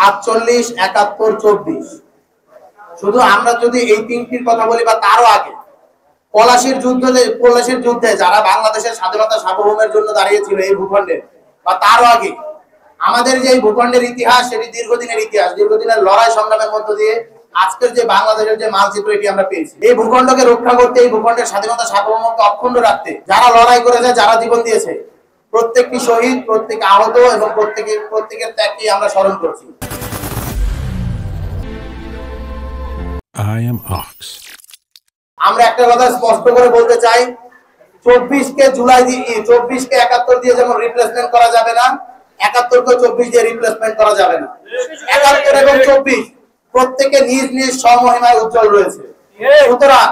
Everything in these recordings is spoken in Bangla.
48, 71, 24। শুধু আমরা যদি এই তিনটির কথা বলি বা তারও আগে পলাশির যুদ্ধে যারা বাংলাদেশের স্বাধীনতা সার্বভৌমের জন্য দাঁড়িয়েছিল এই ভূখণ্ডে বা তারও আগে আমাদের যে ভূখণ্ডের ইতিহাস সেটি দীর্ঘদিনের ইতিহাস, দীর্ঘদিনের লড়াই সংগ্রামের মধ্য দিয়ে আজকের যে বাংলাদেশের যে মানচিত্র এটি আমরা পেয়েছি। এই ভূখণ্ডকে রক্ষা করতে, এই ভূখণ্ডের স্বাধীনতা সার্বভৌমত্ব অক্ষুণ্ণ রাখতে যারা লড়াই করেছে, যারা জীবন দিয়েছে, প্রত্যেকটি শহীদ, প্রত্যেক আহত এবং প্রত্যেকের ত্যাগকে আমরা স্মরণ করছি। আমরা একটা কথা স্পষ্ট করে বলতে চাই, 24কে জুলাই 24কে 71 দিয়ে যেমন রিপ্লেসমেন্ট করা যাবে না, 71কে 24 দিয়ে রিপ্লেসমেন্ট করা যাবে না। 71 এবং 24 প্রত্যেকে নিজ নিজ স্বমহিমায় উজ্জ্বল রয়েছে। সুতরাং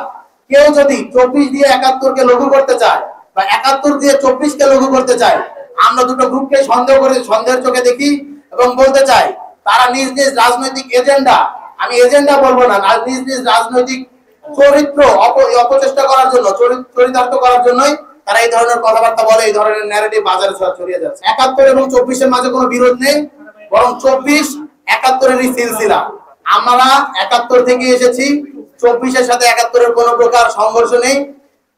কেউ যদি 24 দিয়ে 71কে লঘু করতে চায় বা 71 দিয়ে 24কে লঘু করতে চায়, আমরা দুটো গ্রুপকে সন্দেহের চোখে দেখি এবং বলতে চাই তারা নিজ নিজ রাজনৈতিক এজেন্ডা, আমি এজেন্ডা বলবো না, নিজ নিজ রাজনৈতিক চরিত্র অপচেষ্টা করার জন্য, চরিতার্থ করার জন্যই তারা এই ধরনের কথাবার্তা বলে, এই ধরনের ন্যারেটিভ বাজারে ছড়িয়ে যাচ্ছে। 71 এবং 24-এর মাঝে কোনো বিরোধ নেই, বরং 24 71-এরই সিলসিলা। আমরা 71 থেকে এসেছি, 24-এর সাথে 71-এর কোনো প্রকার সংঘর্ষ নেই।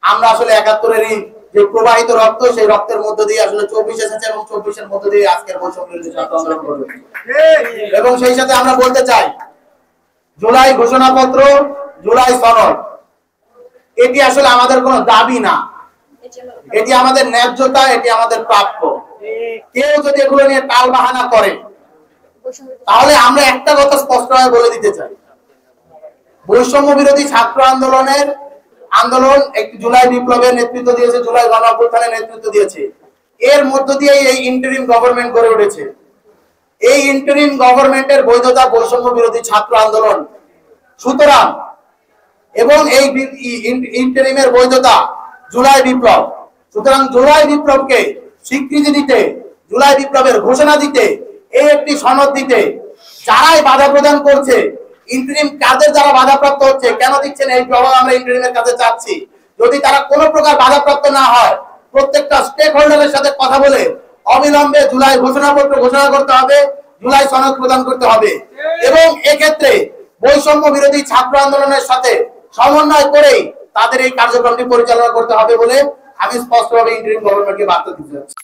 আমরা আসলে 71-এরই যে প্রবাহিত রক্ত, সেই রক্তের মধ্য দিয়ে আসলে 24 এসেছে এবং 24-এর মধ্য দিয়ে আজকের বৈষম্য বিরোধী ছাত্র আন্দোলন করবে। এবং সেই সাথে আমরা বলতে চাই, জুলাই ঘোষণাপত্র, জুলাই সনদ, এটি আসলে আমাদের কোনো দাবি না, এটি আমাদের ন্যায্যতা, এটি আমাদের প্রাপ্য। কেউ যদি এগুলো নিয়ে টাল বাহানা করে তাহলে আমরা একটা কথা স্পষ্টভাবে বলে দিতে চাই, বৈষম্য বিরোধী ছাত্র আন্দোলন একটি জুলাই বিপ্লবের নেতৃত্ব দিয়েছে, জুলাই গণ অভ্যুত্থানের নেতৃত্ব দিয়েছে। এর মধ্য দিয়ে এই ইন্টারিম গভর্নমেন্ট গড়ে উঠেছে। এই ইন্টারিম গভর্নমেন্টের বৈধতা বৈষম্য বিরোধী ছাত্র আন্দোলন। সুতরাং এবং এই ইন্টারিমের বৈধতা জুলাই বিপ্লব। সুতরাং জুলাই বিপ্লবকে স্বীকৃতি দিতে, জুলাই বিপ্লবের ঘোষণা দিতে, এই একটি সনদ দিতে যারাই বাধা প্রদান করছে, ইন্টারিম কাজের যারা বাধাপ্রাপ্ত হচ্ছে, কেন দিচ্ছেন এই জবাব আমরা ইন্টারিমের কাছে চাচ্ছি। যদি তারা কোনো প্রকার বাধাপ্রাপ্ত না হয়, প্রত্যেকটা স্টেক হোল্ডারের সাথে কথা বলে অবিলম্বে জুলাই ঘোষণাপত্র ঘোষণা করতে হবে, জুলাই সনদ প্রদান করতে হবে এবং এক্ষেত্রে বৈষম্য বিরোধী ছাত্র আন্দোলনের সাথে সমন্বয় করেই তাদের এই কার্যক্রমটি পরিচালনা করতে হবে বলে আমি স্পষ্টভাবে ইন্টারিম গভর্নমেন্টকে বার্তা দিতে চাচ্ছি।